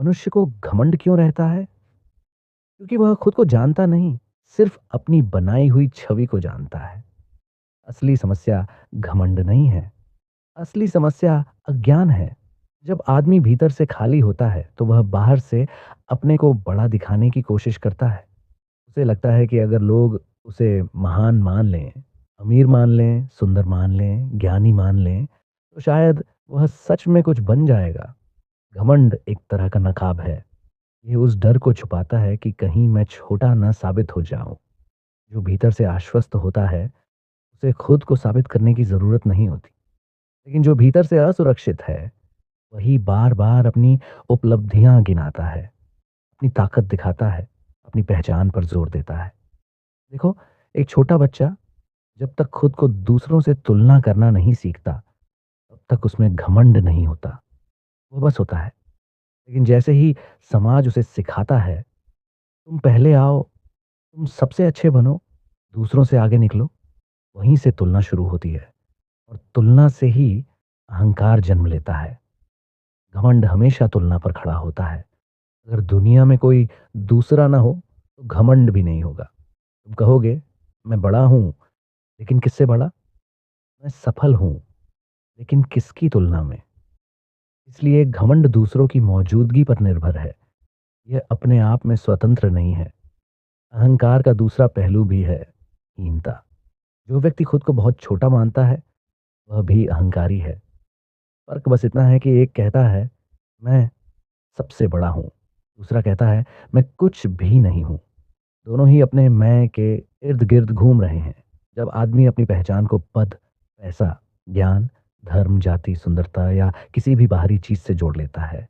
मनुष्य को घमंड क्यों रहता है? क्योंकि वह खुद को जानता नहीं, सिर्फ अपनी बनाई हुई छवि को जानता है। असली समस्या घमंड नहीं है, असली समस्या अज्ञान है। जब आदमी भीतर से खाली होता है, तो वह बाहर से अपने को बड़ा दिखाने की कोशिश करता है। उसे लगता है कि अगर लोग उसे महान मान लें, अमीर मान लें, सुंदर मान लें, ज्ञानी मान लें, तो शायद वह सच में कुछ बन जाएगा। घमंड एक तरह का नकाब है। ये उस डर को छुपाता है कि कहीं मैं छोटा ना साबित हो जाऊं। जो भीतर से आश्वस्त होता है, उसे खुद को साबित करने की जरूरत नहीं होती। लेकिन जो भीतर से असुरक्षित है, वही बार बार अपनी उपलब्धियां गिनाता है, अपनी ताकत दिखाता है, अपनी पहचान पर जोर देता है। देखो, एक छोटा बच्चा जब तक खुद को दूसरों से तुलना करना नहीं सीखता, तब तक उसमें घमंड नहीं होता। वो बस होता है। लेकिन जैसे ही समाज उसे सिखाता है, तुम पहले आओ, तुम सबसे अच्छे बनो, दूसरों से आगे निकलो, वहीं से तुलना शुरू होती है। और तुलना से ही अहंकार जन्म लेता है। घमंड हमेशा तुलना पर खड़ा होता है। अगर दुनिया में कोई दूसरा ना हो, तो घमंड भी नहीं होगा। तुम कहोगे, मैं बड़ा हूं, लेकिन किससे बड़ा? मैं सफल हूं, लेकिन किसकी तुलना में? इसलिए घमंड दूसरों की मौजूदगी पर निर्भर है। यह अपने आप में स्वतंत्र नहीं है। अहंकार का दूसरा पहलू भी है, हीनता। जो व्यक्ति खुद को बहुत छोटा मानता है, वह भी अहंकारी है। फर्क बस इतना है कि एक कहता है, मैं सबसे बड़ा हूं, दूसरा कहता है, मैं कुछ भी नहीं हूं। दोनों ही अपने मैं के इर्द गिर्द घूम रहे हैं। जब आदमी अपनी पहचान को पद, पैसा, ज्ञान, धर्म, जाति, सुंदरता या किसी भी बाहरी चीज से जोड़ लेता है,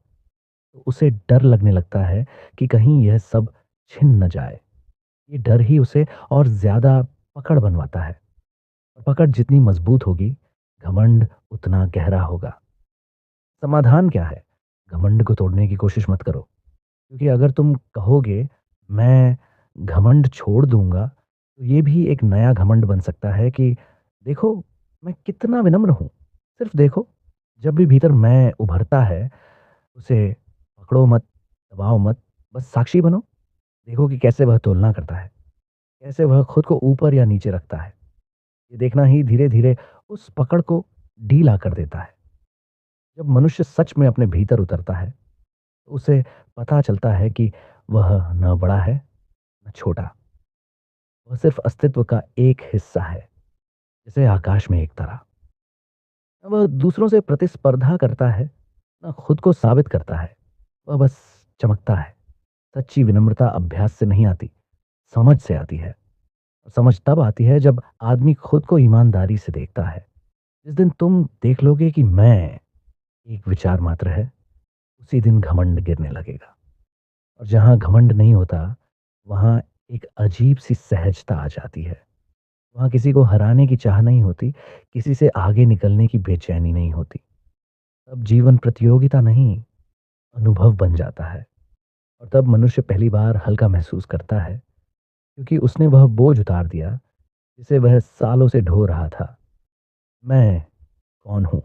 तो उसे डर लगने लगता है कि कहीं यह सब छिन न जाए। ये डर ही उसे और ज्यादा पकड़ बनवाता है। और पकड़ जितनी मजबूत होगी, घमंड उतना गहरा होगा। समाधान क्या है? घमंड को तोड़ने की कोशिश मत करो। क्योंकि अगर तुम कहोगे, मैं घमंड छोड़ दूंगा, तो ये भी एक नया घमंड बन सकता है कि देखो, मैं कितना विनम्र हूं। सिर्फ देखो, जब भी भीतर मैं उभरता है, उसे पकड़ो मत, दबाओ मत, बस साक्षी बनो। देखो कि कैसे वह तुलना करता है, कैसे वह खुद को ऊपर या नीचे रखता है। ये देखना ही धीरे धीरे उस पकड़ को ढीला कर देता है। जब मनुष्य सच में अपने भीतर उतरता है, तो उसे पता चलता है कि वह न बड़ा है, न छोटा। वह सिर्फ अस्तित्व का एक हिस्सा है, जैसे आकाश में एक तारा। वह दूसरों से प्रतिस्पर्धा करता है, न खुद को साबित करता है। वह बस चमकता है। सच्ची विनम्रता अभ्यास से नहीं आती, समझ से आती है। और समझ तब आती है जब आदमी खुद को ईमानदारी से देखता है। जिस दिन तुम देख लोगे कि मैं एक विचार मात्र है, उसी दिन घमंड गिरने लगेगा। और जहां घमंड नहीं होता, वहां एक अजीब सी सहजता आ जाती है। वहां किसी को हराने की चाह नहीं होती, किसी से आगे निकलने की बेचैनी नहीं होती। तब जीवन प्रतियोगिता नहीं, अनुभव बन जाता है। और तब मनुष्य पहली बार हल्का महसूस करता है, क्योंकि उसने वह बोझ उतार दिया जिसे वह सालों से ढो रहा था। मैं कौन हूं?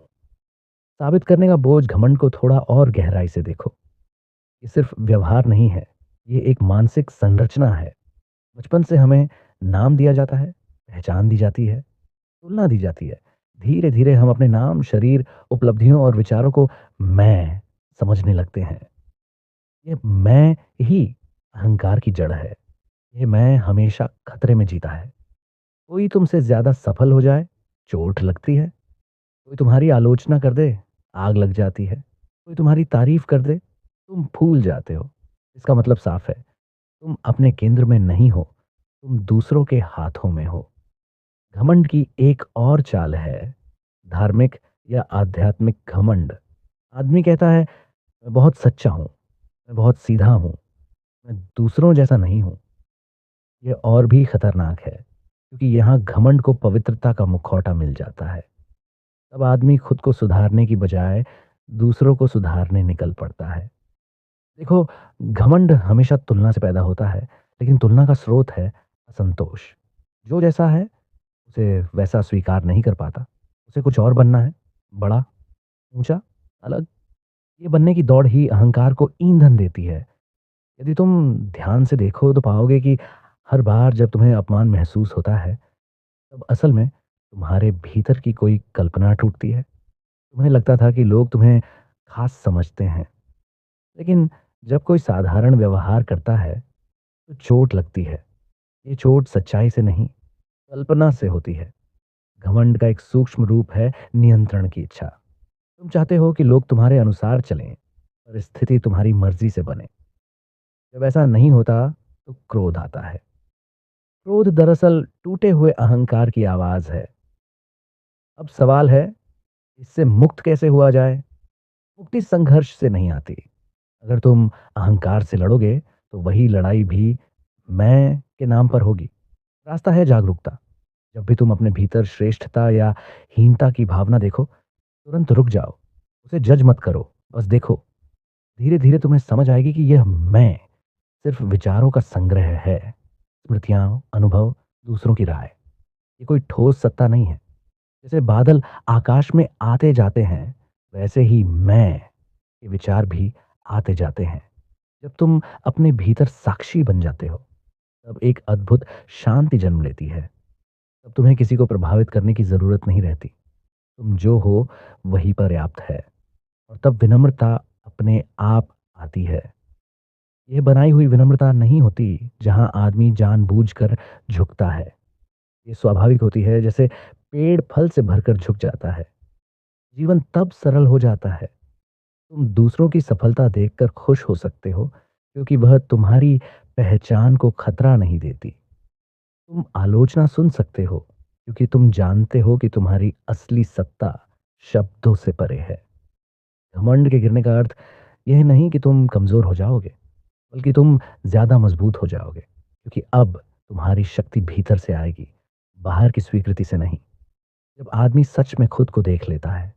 साबित करने का बोझ घमंड को थोड़ा और गहराई से देखो। ये सिर्फ व्यवहार नहीं है, ये एक मानसिक संरचना है। बचपन से हमें नाम दिया जाता है, पहचान दी जाती है, तुलना दी जाती है। धीरे धीरे हम अपने नाम, शरीर, उपलब्धियों और विचारों को मैं समझने लगते हैं। ये मैं ही अहंकार की जड़ है। ये मैं हमेशा खतरे में जीता है। कोई तुमसे ज्यादा सफल हो जाए, चोट लगती है। कोई तुम्हारी आलोचना कर दे, आग लग जाती है। कोई तुम्हारी तारीफ कर दे, तुम फूल जाते हो। इसका मतलब साफ है, तुम अपने केंद्र में नहीं हो, तुम दूसरों के हाथों में हो। घमंड की एक और चाल है, धार्मिक या आध्यात्मिक घमंड। आदमी कहता है, मैं बहुत सच्चा हूं, मैं बहुत सीधा हूं, मैं दूसरों जैसा नहीं हूं। ये और भी खतरनाक है, क्योंकि यहाँ घमंड को पवित्रता का मुखौटा मिल जाता है। तब आदमी खुद को सुधारने की बजाय दूसरों को सुधारने निकल पड़ता है। देखो, घमंड हमेशा तुलना से पैदा होता है, लेकिन तुलना का स्रोत है असंतोष। जो जैसा है, उसे वैसा स्वीकार नहीं कर पाता। उसे कुछ और बनना है, बड़ा, ऊंचा, अलग। ये बनने की दौड़ ही अहंकार को ईंधन देती है। यदि तुम ध्यान से देखो तो पाओगे कि हर बार जब तुम्हें अपमान महसूस होता है, तब असल में तुम्हारे भीतर की कोई कल्पना टूटती है। तुम्हें लगता था कि लोग तुम्हें खास समझते हैं, लेकिन जब कोई साधारण व्यवहार करता है तो चोट लगती है। ये चोट सच्चाई से नहीं, कल्पना से होती है। घमंड का एक सूक्ष्म रूप है नियंत्रण की इच्छा। तुम चाहते हो कि लोग तुम्हारे अनुसार चलें, और स्थिति तुम्हारी मर्जी से बने। जब ऐसा नहीं होता तो क्रोध आता है। क्रोध दरअसल टूटे हुए अहंकार की आवाज है। अब सवाल है, इससे मुक्त कैसे हुआ जाए? मुक्ति संघर्ष से नहीं आती। अगर तुम अहंकार से लड़ोगे तो वही लड़ाई भी मैं के नाम पर होगी। रास्ता है जागरूकता। जब भी तुम अपने भीतर श्रेष्ठता या हीनता की भावना देखो, तुरंत रुक जाओ। उसे जज मत करो, बस देखो। धीरे धीरे तुम्हें समझ आएगी कि यह मैं सिर्फ विचारों का संग्रह है। स्मृतियां, अनुभव, दूसरों की राय। ये कोई ठोस सत्ता नहीं है। जैसे बादल आकाश में आते जाते हैं, वैसे ही मैं के विचार भी आते जाते हैं। जब तुम अपने भीतर साक्षी बन जाते हो, तब एक अद्भुत शांति जन्म लेती है। तब तुम्हें किसी को प्रभावित करने की जरूरत नहीं रहती। तुम जो हो वही पर्याप्त है। और तब विनम्रता अपने आप आती है। यह बनाई हुई विनम्रता नहीं होती जहां आदमी जानबूझकर झुकता है। ये स्वाभाविक होती है, जैसे पेड़ फल से भरकर झुक जाता है। जीवन तब सरल हो जाता है। तुम दूसरों की सफलता देखकर खुश हो सकते हो, क्योंकि वह तुम्हारी पहचान को खतरा नहीं देती। तुम आलोचना सुन सकते हो, क्योंकि तुम जानते हो कि तुम्हारी असली सत्ता शब्दों से परे है। घमंड के गिरने का अर्थ यह नहीं कि तुम कमजोर हो जाओगे, बल्कि तुम ज्यादा मजबूत हो जाओगे, क्योंकि अब तुम्हारी शक्ति भीतर से आएगी, बाहर की स्वीकृति से नहीं। जब आदमी सच में खुद को देख लेता है,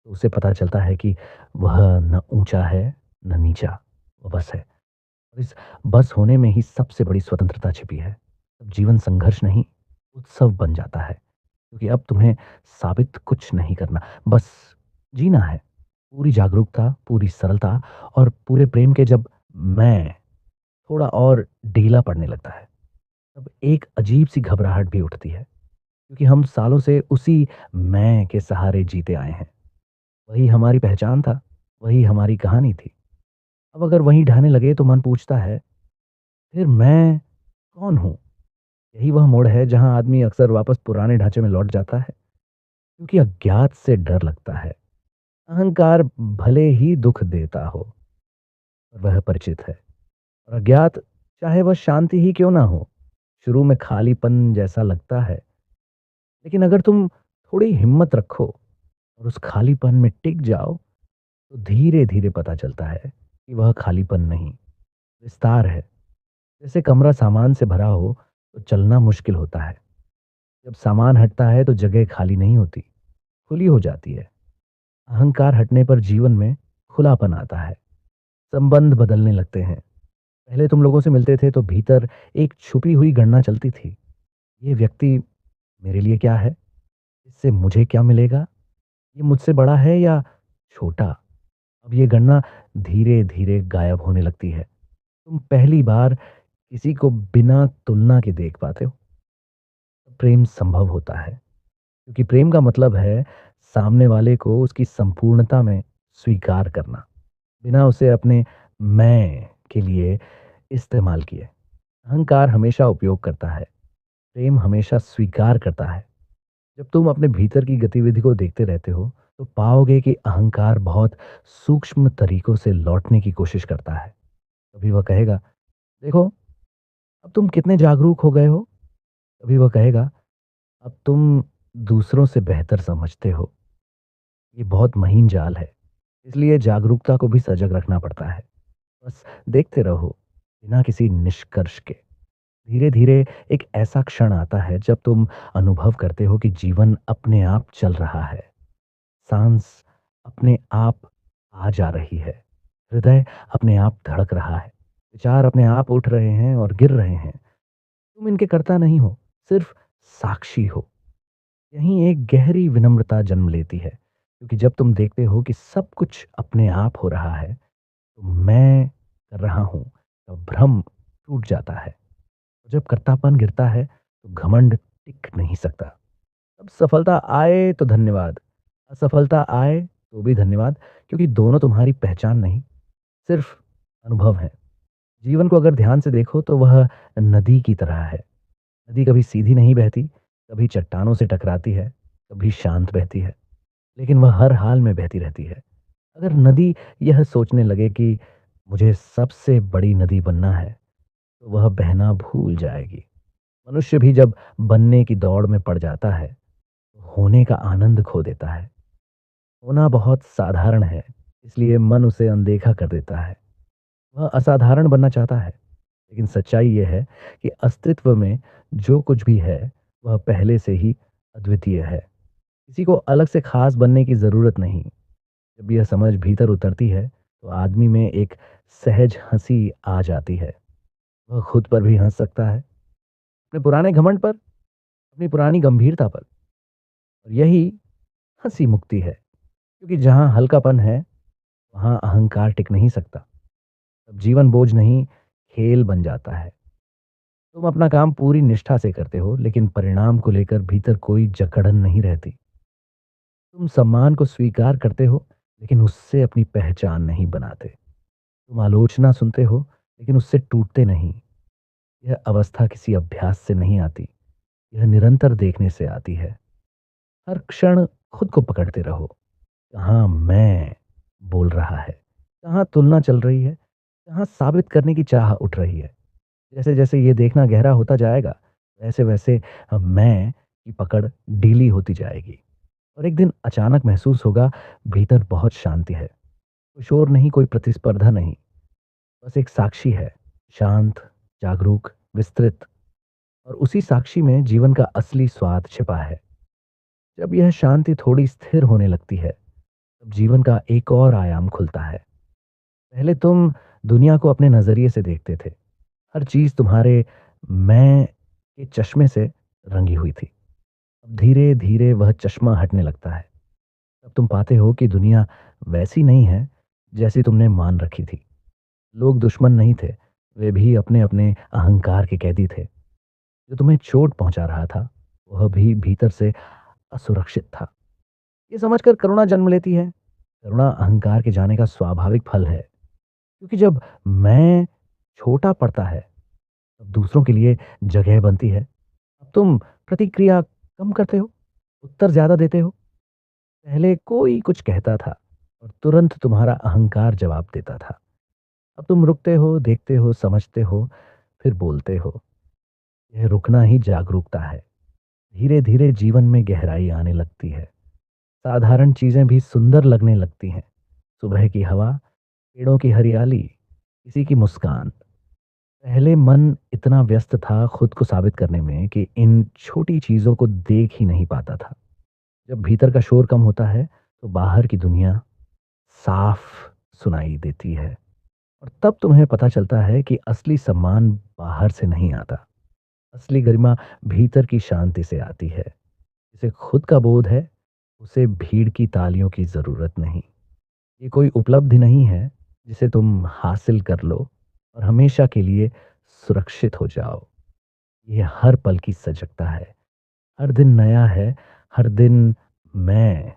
तो उसे पता चलता है कि वह न ऊंचा है, न नीचा। वह बस है। और इस बस होने में ही सबसे बड़ी स्वतंत्रता छिपी है। अब जीवन संघर्ष नहीं, उत्सव बन जाता है, क्योंकि अब तुम्हें साबित कुछ नहीं करना, बस जीना है। पूरी जागरूकता, पूरी सरलता और पूरे प्रेम के। जब मैं थोड़ा और ढीला पड़ने लगता है, तब एक अजीब सी घबराहट भी उठती है, क्योंकि हम सालों से उसी मैं के सहारे जीते आए हैं। वही हमारी पहचान था, वही हमारी कहानी थी। अब अगर वहीं ढाने लगे तो मन पूछता है, फिर मैं कौन हूं? यही वह मोड़ है जहां आदमी अक्सर वापस पुराने ढांचे में लौट जाता है, क्योंकि अज्ञात से डर लगता है। अहंकार भले ही दुख देता हो, पर वह परिचित है। और अज्ञात, चाहे वह शांति ही क्यों ना हो, शुरू में खालीपन जैसा लगता है। लेकिन अगर तुम थोड़ी हिम्मत रखो और उस खालीपन में टिक जाओ, तो धीरे धीरे पता चलता है कि वह खालीपन नहीं, विस्तार है। जैसे कमरा सामान से भरा हो तो चलना मुश्किल होता है। जब सामान हटता है तो जगह खाली नहीं होती, खुली हो जाती है। अहंकार हटने पर जीवन में खुलापन आता है। संबंध बदलने लगते हैं। पहले तुम लोगों से मिलते थे तो भीतर एक छुपी हुई गणना चलती थी। ये व्यक्ति मेरे लिए क्या है? इससे मुझे क्या मिलेगा? ये मुझसे बड़ा है या छोटा? अब ये गणना धीरे धीरे गायब होने लगती है। तुम पहली बार किसी को बिना तुलना के देख पाते हो। प्रेम संभव होता है, क्योंकि प्रेम का मतलब है सामने वाले को उसकी संपूर्णता में स्वीकार करना, बिना उसे अपने मैं के लिए इस्तेमाल किए। अहंकार हमेशा उपयोग करता है, प्रेम हमेशा स्वीकार करता है। जब तुम अपने भीतर की गतिविधि को देखते रहते हो, तो पाओगे कि अहंकार बहुत सूक्ष्म तरीकों से लौटने की कोशिश करता है। कभी वह कहेगा, देखो अब तुम कितने जागरूक हो गए हो। कभी वह कहेगा, अब तुम दूसरों से बेहतर समझते हो। ये बहुत महीन जाल है, इसलिए जागरूकता को भी सजग रखना पड़ता है। बस देखते रहो, बिना किसी निष्कर्ष के। धीरे धीरे एक ऐसा क्षण आता है जब तुम अनुभव करते हो कि जीवन अपने आप चल रहा है। सांस अपने आप आ जा रही है। हृदय अपने आप धड़क रहा है। विचार अपने आप उठ रहे हैं और गिर रहे हैं। तुम इनके कर्ता नहीं हो, सिर्फ साक्षी हो। यहीं एक गहरी विनम्रता जन्म लेती है। क्योंकि जब तुम देखते हो कि सब कुछ अपने आप हो रहा है, तो मैं कर रहा हूँ, तो भ्रम टूट जाता है। जब कर्तापन गिरता है, तो घमंड टिक नहीं सकता। अब सफलता आए तो धन्यवाद, असफलता आए तो भी धन्यवाद, क्योंकि दोनों तुम्हारी पहचान नहीं, सिर्फ अनुभव है। जीवन को अगर ध्यान से देखो तो वह नदी की तरह है। नदी कभी सीधी नहीं बहती, कभी चट्टानों से टकराती है, कभी शांत बहती है, लेकिन वह हर हाल में बहती रहती है। अगर नदी यह सोचने लगे कि मुझे सबसे बड़ी नदी बनना है, तो वह बहना भूल जाएगी। मनुष्य भी जब बनने की दौड़ में पड़ जाता है, तो होने का आनंद खो देता है। होना बहुत साधारण है, इसलिए मन उसे अनदेखा कर देता है। वह असाधारण बनना चाहता है, लेकिन सच्चाई यह है कि अस्तित्व में जो कुछ भी है, वह पहले से ही अद्वितीय है। किसी को अलग से खास बनने की जरूरत नहीं। जब यह समझ भीतर उतरती है, तो आदमी में एक सहज हंसी आ जाती है। वह खुद पर भी हंस सकता है, अपने पुराने घमंड पर, अपनी पुरानी गंभीरता पर। और यही हंसी मुक्ति है, क्योंकि जहां हल्कापन है, वहां अहंकार टिक नहीं सकता। तब जीवन बोझ नहीं, खेल बन जाता है। तुम अपना काम पूरी निष्ठा से करते हो, लेकिन परिणाम को लेकर भीतर कोई जकड़न नहीं रहती। तुम सम्मान को स्वीकार करते हो, लेकिन उससे अपनी पहचान नहीं बनाते। तुम आलोचना सुनते हो, लेकिन उससे टूटते नहीं। यह अवस्था किसी अभ्यास से नहीं आती, यह निरंतर देखने से आती है। हर क्षण खुद को पकड़ते रहो। कहाँ मैं बोल रहा है, कहाँ तुलना चल रही है, कहाँ साबित करने की चाह उठ रही है। जैसे जैसे ये देखना गहरा होता जाएगा, वैसे वैसे मैं की पकड़ ढीली होती जाएगी। और एक दिन अचानक महसूस होगा, भीतर बहुत शांति है। कोई शोर नहीं, कोई प्रतिस्पर्धा नहीं, बस एक साक्षी है, शांत, जागरूक, विस्तृत। और उसी साक्षी में जीवन का असली स्वाद छिपा है। जब यह शांति थोड़ी स्थिर होने लगती है, तब जीवन का एक और आयाम खुलता है। पहले तुम दुनिया को अपने नजरिए से देखते थे। हर चीज तुम्हारे मैं के चश्मे से रंगी हुई थी। अब धीरे धीरे वह चश्मा हटने लगता है। तब तुम पाते हो कि दुनिया वैसी नहीं है जैसी तुमने मान रखी थी। लोग दुश्मन नहीं थे, वे भी अपने अपने अहंकार के कैदी थे। जो तुम्हें चोट पहुंचा रहा था, वह भी भीतर से असुरक्षित था। ये समझकर करुणा जन्म लेती है। करुणा अहंकार के जाने का स्वाभाविक फल है, क्योंकि जब मैं छोटा पड़ता है, तब दूसरों के लिए जगह बनती है। अब तुम प्रतिक्रिया कम करते हो, उत्तर ज्यादा देते हो। पहले कोई कुछ कहता था और तुरंत तुम्हारा अहंकार जवाब देता था। अब तुम रुकते हो, देखते हो, समझते हो, फिर बोलते हो। यह रुकना ही जागरूकता है। धीरे धीरे जीवन में गहराई आने लगती है। साधारण चीजें भी सुंदर लगने लगती हैं। सुबह की हवा, पेड़ों की हरियाली, किसी की मुस्कान। पहले मन इतना व्यस्त था खुद को साबित करने में कि इन छोटी चीजों को देख ही नहीं पाता था। जब भीतर का शोर कम होता है, तो बाहर की दुनिया साफ सुनाई देती है। और तब तुम्हें पता चलता है कि असली सम्मान बाहर से नहीं आता। असली गरिमा भीतर की शांति से आती है। जिसे खुद का बोध है, उसे भीड़ की तालियों की जरूरत नहीं। ये कोई उपलब्धि नहीं है जिसे तुम हासिल कर लो और हमेशा के लिए सुरक्षित हो जाओ। ये हर पल की सजगता है। हर दिन नया है। हर दिन मैं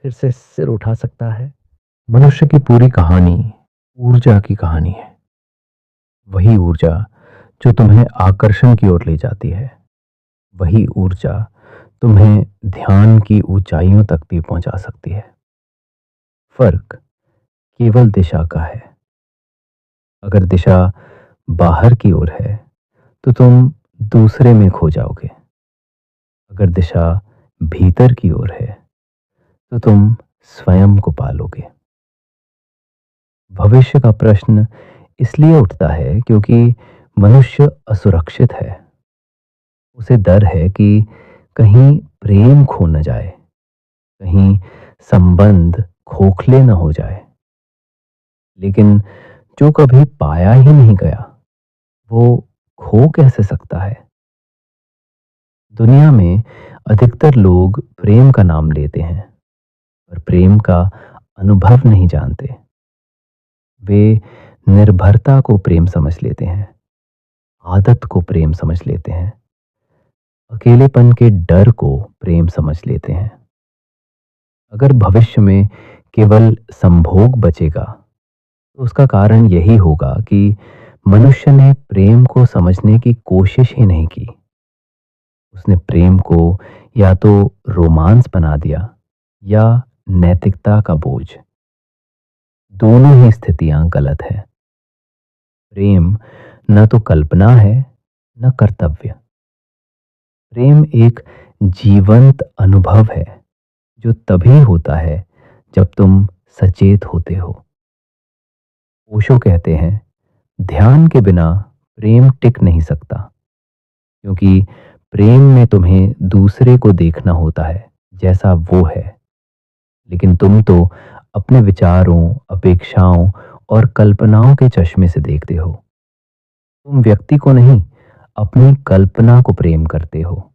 फिर से सिर उठा सकता है। मनुष्य की पूरी कहानी ऊर्जा की कहानी है। वही ऊर्जा जो तुम्हें आकर्षण की ओर ले जाती है, वही ऊर्जा तुम्हें ध्यान की ऊंचाइयों तक भी पहुंचा सकती है। फर्क केवल दिशा का है। अगर दिशा बाहर की ओर है, तो तुम दूसरे में खो जाओगे। अगर दिशा भीतर की ओर है, तो तुम स्वयं को पालोगे। भविष्य का प्रश्न इसलिए उठता है क्योंकि मनुष्य असुरक्षित है। उसे डर है कि कहीं प्रेम खो न जाए, कहीं संबंध खोखले न हो जाए। लेकिन जो कभी पाया ही नहीं गया, वो खो कैसे सकता है? दुनिया में अधिकतर लोग प्रेम का नाम लेते हैं, पर प्रेम का अनुभव नहीं जानते। वे निर्भरता को प्रेम समझ लेते हैं, आदत को प्रेम समझ लेते हैं, अकेलेपन के डर को प्रेम समझ लेते हैं। अगर भविष्य में केवल संभोग बचेगा तो उसका कारण यही होगा कि मनुष्य ने प्रेम को समझने की कोशिश ही नहीं की। उसने प्रेम को या तो रोमांस बना दिया या नैतिकता का बोझ। दोनों ही स्थितियां गलत है। प्रेम न तो कल्पना है न कर्तव्य। प्रेम एक जीवंत अनुभव है जो तभी होता है जब तुम सचेत होते हो। ओशो कहते हैं, ध्यान के बिना प्रेम टिक नहीं सकता, क्योंकि प्रेम में तुम्हें दूसरे को देखना होता है जैसा वो है, लेकिन तुम तो अपने विचारों, अपेक्षाओं और कल्पनाओं के चश्मे से देखते हो। तुम व्यक्ति को नहीं, अपनी कल्पना को प्रेम करते हो।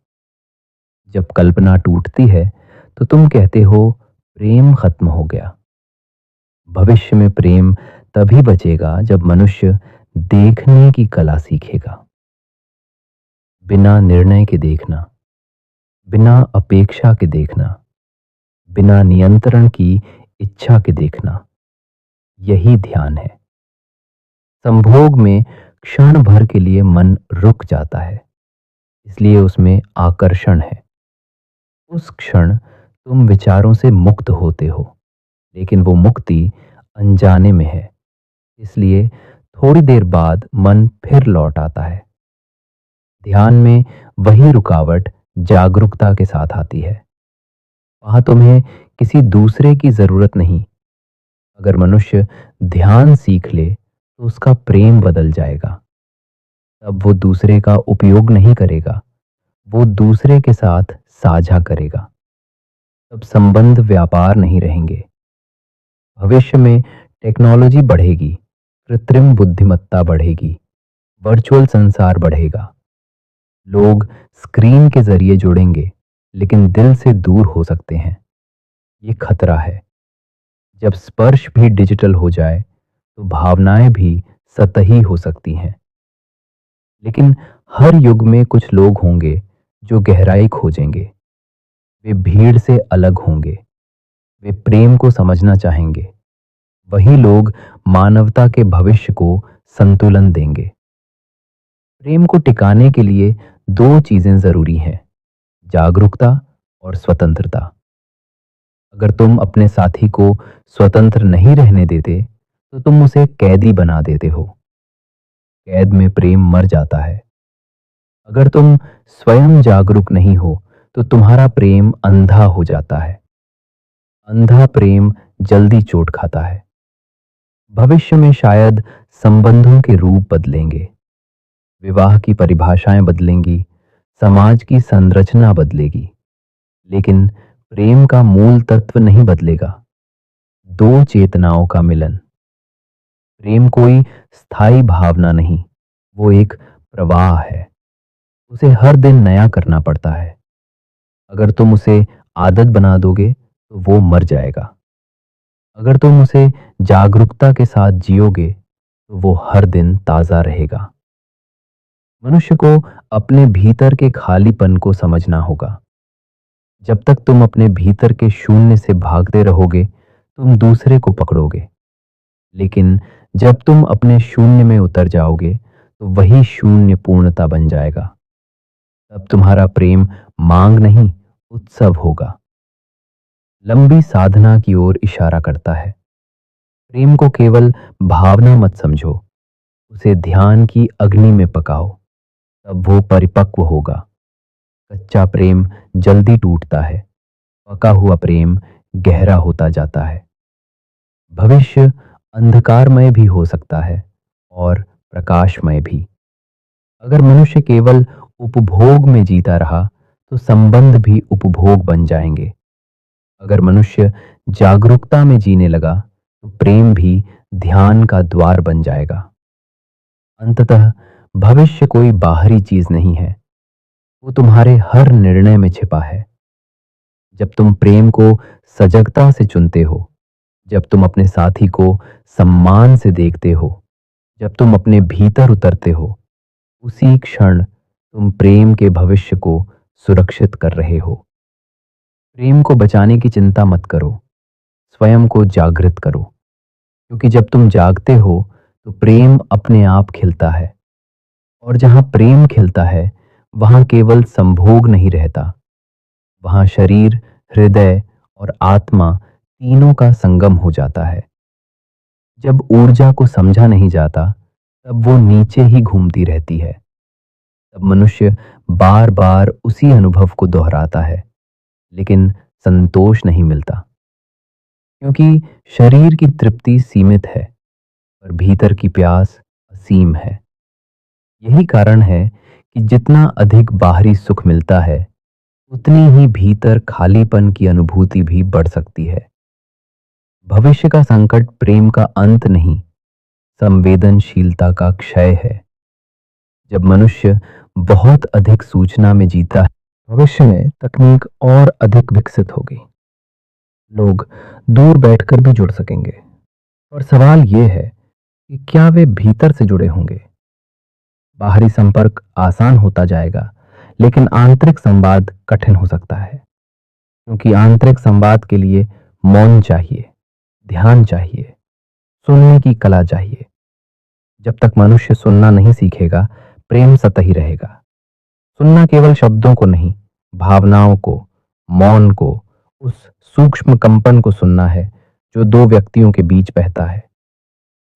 जब कल्पना टूटती है तो तुम कहते हो प्रेम खत्म हो गया। भविष्य में प्रेम तभी बचेगा जब मनुष्य देखने की कला सीखेगा। बिना निर्णय के देखना, बिना अपेक्षा के देखना, बिना नियंत्रण की इच्छा के देखना, यही ध्यान है। संभोग में क्षण भर के लिए मन रुक जाता है, इसलिए उसमें आकर्षण है। उस क्षण तुम विचारों से मुक्त होते हो, लेकिन वो मुक्ति अनजाने में है, इसलिए थोड़ी देर बाद मन फिर लौट आता है। ध्यान में वही रुकावट जागरूकता के साथ आती है। वहां तुम्हें किसी दूसरे की जरूरत नहीं। अगर मनुष्य ध्यान सीख ले तो उसका प्रेम बदल जाएगा। तब वो दूसरे का उपयोग नहीं करेगा, वो दूसरे के साथ साझा करेगा। तब संबंध व्यापार नहीं रहेंगे। भविष्य में टेक्नोलॉजी बढ़ेगी, कृत्रिम बुद्धिमत्ता बढ़ेगी, वर्चुअल संसार बढ़ेगा। लोग स्क्रीन के जरिए जुड़ेंगे, लेकिन दिल से दूर हो सकते हैं। ये खतरा है। जब स्पर्श भी डिजिटल हो जाए तो भावनाएं भी सतही हो सकती हैं। लेकिन हर युग में कुछ लोग होंगे जो गहराई खोजेंगे। वे भीड़ से अलग होंगे। वे प्रेम को समझना चाहेंगे। वही लोग मानवता के भविष्य को संतुलन देंगे। प्रेम को टिकाने के लिए दो चीजें जरूरी हैं, जागरूकता और स्वतंत्रता। अगर तुम अपने साथी को स्वतंत्र नहीं रहने देते तो तुम उसे कैदी बना देते हो। कैद में प्रेम मर जाता है। अगर तुम स्वयं जागरूक नहीं हो तो तुम्हारा प्रेम अंधा हो जाता है। अंधा प्रेम जल्दी चोट खाता है। भविष्य में शायद संबंधों के रूप बदलेंगे, विवाह की परिभाषाएं बदलेंगी, समाज की संरचना बदलेगी, लेकिन प्रेम का मूल तत्व नहीं बदलेगा। दो चेतनाओं का मिलन। प्रेम कोई स्थायी भावना नहीं, वो एक प्रवाह है। उसे हर दिन नया करना पड़ता है। अगर तुम उसे आदत बना दोगे तो वो मर जाएगा। अगर तुम उसे जागरूकता के साथ जियोगे तो वो हर दिन ताजा रहेगा। मनुष्य को अपने भीतर के खालीपन को समझना होगा। जब तक तुम अपने भीतर के शून्य से भागते रहोगे तुम दूसरे को पकड़ोगे, लेकिन जब तुम अपने शून्य में उतर जाओगे तो वही शून्य पूर्णता बन जाएगा। तब तुम्हारा प्रेम मांग नहीं, उत्सव होगा। लंबी साधना की ओर इशारा करता है। प्रेम को केवल भावना मत समझो, उसे ध्यान की अग्नि में पकाओ, तब वो परिपक्व होगा। कच्चा प्रेम जल्दी टूटता है, पका हुआ प्रेम गहरा होता जाता है। भविष्य अंधकारमय भी हो सकता है और प्रकाशमय भी। अगर मनुष्य केवल उपभोग में जीता रहा तो संबंध भी उपभोग बन जाएंगे। अगर मनुष्य जागरूकता में जीने लगा तो प्रेम भी ध्यान का द्वार बन जाएगा। अंततः भविष्य कोई बाहरी चीज नहीं है, वो तुम्हारे हर निर्णय में छिपा है। जब तुम प्रेम को सजगता से चुनते हो, जब तुम अपने साथी को सम्मान से देखते हो, जब तुम अपने भीतर उतरते हो, उसी क्षण तुम प्रेम के भविष्य को सुरक्षित कर रहे हो। प्रेम को बचाने की चिंता मत करो, स्वयं को जागृत करो, क्योंकि जब तुम जागते हो तो प्रेम अपने आप खिलता है। और जहां प्रेम खिलता है वहां केवल संभोग नहीं रहता, वहां शरीर, हृदय और आत्मा तीनों का संगम हो जाता है। जब ऊर्जा को समझा नहीं जाता तब वो नीचे ही घूमती रहती है। तब मनुष्य बार बार उसी अनुभव को दोहराता है, लेकिन संतोष नहीं मिलता, क्योंकि शरीर की तृप्ति सीमित है और भीतर की प्यास असीम है। यही कारण है कि जितना अधिक बाहरी सुख मिलता है, उतनी ही भीतर खालीपन की अनुभूति भी बढ़ सकती है। भविष्य का संकट प्रेम का अंत नहीं, संवेदनशीलता का क्षय है। जब मनुष्य बहुत अधिक सूचना में जीता है, भविष्य में तकनीक और अधिक विकसित होगी, लोग दूर बैठकर भी जुड़ सकेंगे। और सवाल यह है कि क्या वे भीतर से जुड़े होंगे। बाहरी संपर्क आसान होता जाएगा, लेकिन आंतरिक संवाद कठिन हो सकता है, क्योंकि आंतरिक संवाद के लिए मौन चाहिए, ध्यान चाहिए, सुनने की कला चाहिए। जब तक मनुष्य सुनना नहीं सीखेगा, प्रेम सतही रहेगा। सुनना केवल शब्दों को नहीं, भावनाओं को, मौन को, उस सूक्ष्म कंपन को सुनना है जो दो व्यक्तियों के बीच बहता है।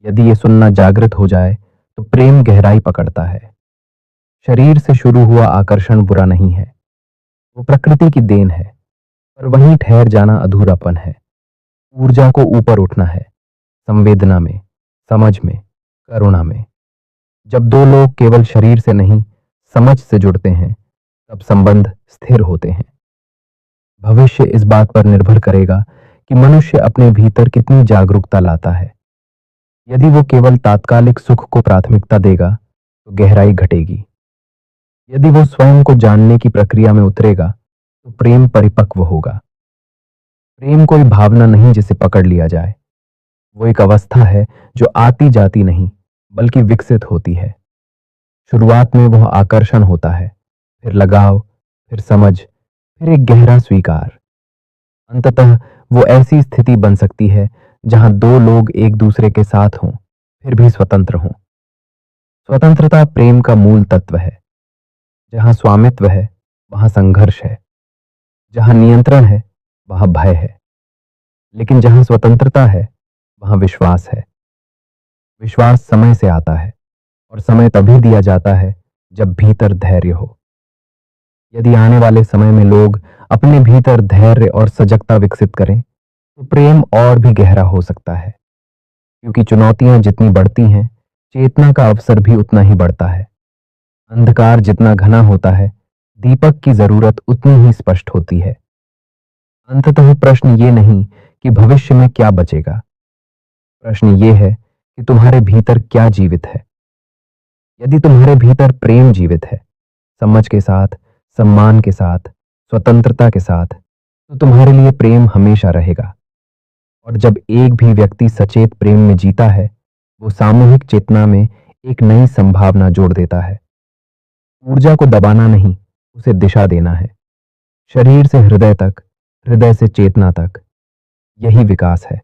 यदि ये सुनना जागृत हो जाए तो प्रेम गहराई पकड़ता है। शरीर से शुरू हुआ आकर्षण बुरा नहीं है, वो प्रकृति की देन है, पर वहीं ठहर जाना अधूरापन है। ऊर्जा को ऊपर उठना है, संवेदना में, समझ में, करुणा में। जब दो लोग केवल शरीर से नहीं, समझ से जुड़ते हैं, तब संबंध स्थिर होते हैं। भविष्य इस बात पर निर्भर करेगा कि मनुष्य अपने भीतर कितनी जागरूकता लाता है। यदि वो केवल तात्कालिक सुख को प्राथमिकता देगा तो गहराई घटेगी। यदि वो स्वयं को जानने की प्रक्रिया में उतरेगा तो प्रेम परिपक्व होगा। प्रेम कोई भावना नहीं जिसे पकड़ लिया जाए, वो एक अवस्था है जो आती जाती नहीं बल्कि विकसित होती है। शुरुआत में वह आकर्षण होता है, फिर लगाव, फिर समझ, फिर एक गहरा स्वीकार। अंततः वो ऐसी स्थिति बन सकती है जहां दो लोग एक दूसरे के साथ हों, फिर भी स्वतंत्र हों। स्वतंत्रता प्रेम का मूल तत्व है। जहां स्वामित्व है वहां संघर्ष है, जहां नियंत्रण है वहां भय है, लेकिन जहां स्वतंत्रता है वहां विश्वास है। विश्वास समय से आता है, और समय तभी दिया जाता है जब भीतर धैर्य हो। यदि आने वाले समय में लोग अपने भीतर धैर्य और सजगता विकसित करें तो प्रेम और भी गहरा हो सकता है, क्योंकि चुनौतियां जितनी बढ़ती हैं, चेतना का अवसर भी उतना ही बढ़ता है। अंधकार जितना घना होता है, दीपक की जरूरत उतनी ही स्पष्ट होती है। अंततः प्रश्न ये नहीं कि भविष्य में क्या बचेगा, प्रश्न ये है कि तुम्हारे भीतर क्या जीवित है। यदि तुम्हारे भीतर प्रेम जीवित है, समझ के साथ, सम्मान के साथ, स्वतंत्रता के साथ, तो तुम्हारे लिए प्रेम हमेशा रहेगा। और जब एक भी व्यक्ति सचेत प्रेम में जीता है, वो सामूहिक चेतना में एक नई संभावना जोड़ देता है। ऊर्जा को दबाना नहीं, उसे दिशा देना है। शरीर से हृदय तक, हृदय से चेतना तक, यही विकास है।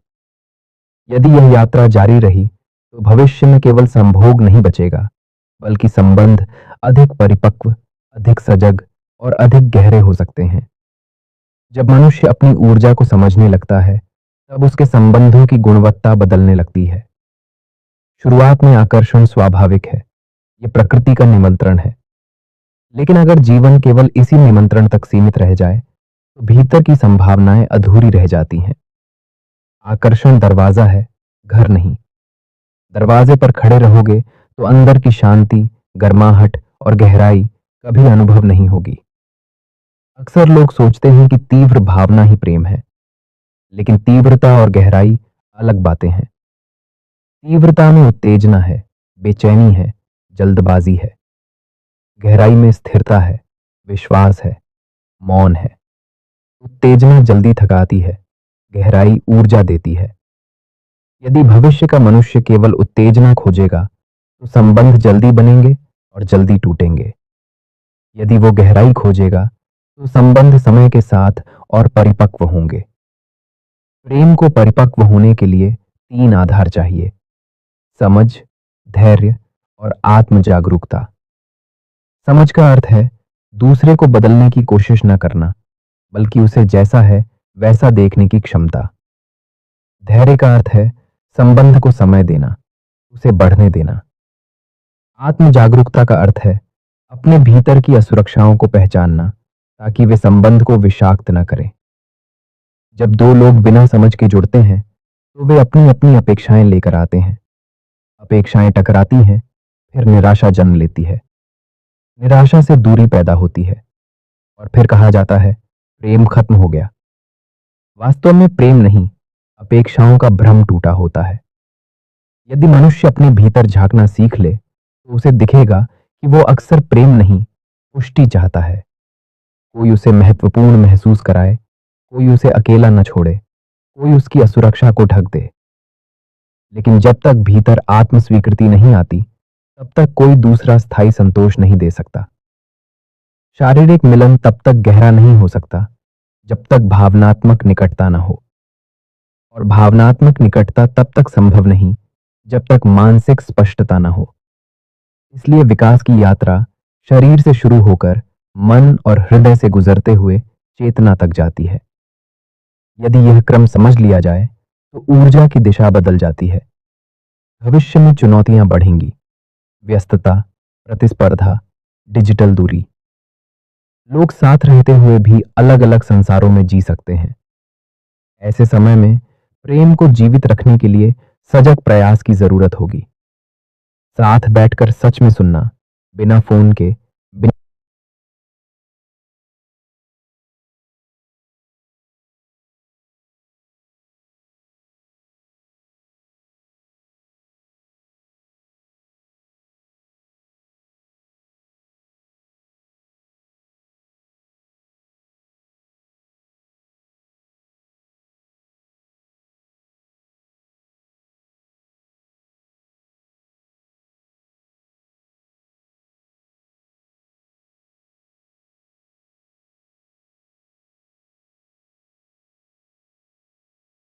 यदि यह यात्रा जारी रही तो भविष्य में केवल संभोग नहीं बचेगा, बल्कि संबंध अधिक परिपक्व, अधिक सजग और अधिक गहरे हो सकते हैं। जब मनुष्य अपनी ऊर्जा को समझने लगता है, तब उसके संबंधों की गुणवत्ता बदलने लगती है। शुरुआत में आकर्षण स्वाभाविक है, ये प्रकृति का निमंत्रण है। लेकिन अगर जीवन केवल इसी निमंत्रण तक सीमित रह जाए तो भीतर की संभावनाएं अधूरी रह जाती हैं। आकर्षण दरवाजा है, घर नहीं। दरवाजे पर खड़े रहोगे तो अंदर की शांति, गर्माहट और गहराई कभी अनुभव नहीं होगी। अक्सर लोग सोचते हैं कि तीव्र भावना ही प्रेम है, लेकिन तीव्रता और गहराई अलग बातें हैं। तीव्रता में उत्तेजना है, बेचैनी है, जल्दबाजी है। गहराई में स्थिरता है, विश्वास है, मौन है। उत्तेजना जल्दी थकाती है, गहराई ऊर्जा देती है। यदि भविष्य का मनुष्य केवल उत्तेजना खोजेगा तो संबंध जल्दी बनेंगे और जल्दी टूटेंगे। यदि वो गहराई खोजेगा तो संबंध समय के साथ और परिपक्व होंगे। प्रेम को परिपक्व होने के लिए 3 आधार चाहिए: समझ, धैर्य और आत्म जागरूकता। समझ का अर्थ है दूसरे को बदलने की कोशिश न करना, बल्कि उसे जैसा है वैसा देखने की क्षमता। धैर्य का अर्थ है संबंध को समय देना, उसे बढ़ने देना। आत्म जागरूकता का अर्थ है अपने भीतर की असुरक्षाओं को पहचानना ताकि वे संबंध को विषाक्त न करें। जब 2 लोग बिना समझ के जुड़ते हैं तो वे अपनी अपनी अपेक्षाएं लेकर आते हैं। अपेक्षाएं टकराती हैं, फिर निराशा जन्म लेती है। निराशा से दूरी पैदा होती है और फिर कहा जाता है प्रेम खत्म हो गया। वास्तव में प्रेम नहीं, अपेक्षाओं का भ्रम टूटा होता है। यदि मनुष्य अपने भीतर झांकना सीख ले तो उसे दिखेगा कि वो अक्सर प्रेम नहीं, पुष्टि चाहता है। कोई उसे महत्वपूर्ण महसूस कराए, कोई उसे अकेला न छोड़े, कोई उसकी असुरक्षा को ढक दे। लेकिन जब तक भीतर आत्म स्वीकृति नहीं आती तब तक कोई दूसरा स्थायी संतोष नहीं दे सकता। शारीरिक मिलन तब तक गहरा नहीं हो सकता जब तक भावनात्मक निकटता न हो, और भावनात्मक निकटता तब तक संभव नहीं जब तक मानसिक स्पष्टता न हो। इसलिए विकास की यात्रा शरीर से शुरू होकर मन और हृदय से गुजरते हुए चेतना तक जाती है। यदि यह क्रम समझ लिया जाए तो ऊर्जा की दिशा बदल जाती है। भविष्य में चुनौतियां बढ़ेंगी: व्यस्तता, प्रतिस्पर्धा, डिजिटल दूरी। लोग साथ रहते हुए भी अलग अलग संसारों में जी सकते हैं। ऐसे समय में प्रेम को जीवित रखने के लिए सजग प्रयास की जरूरत होगी। साथ बैठकर सच में सुनना, बिना फोन के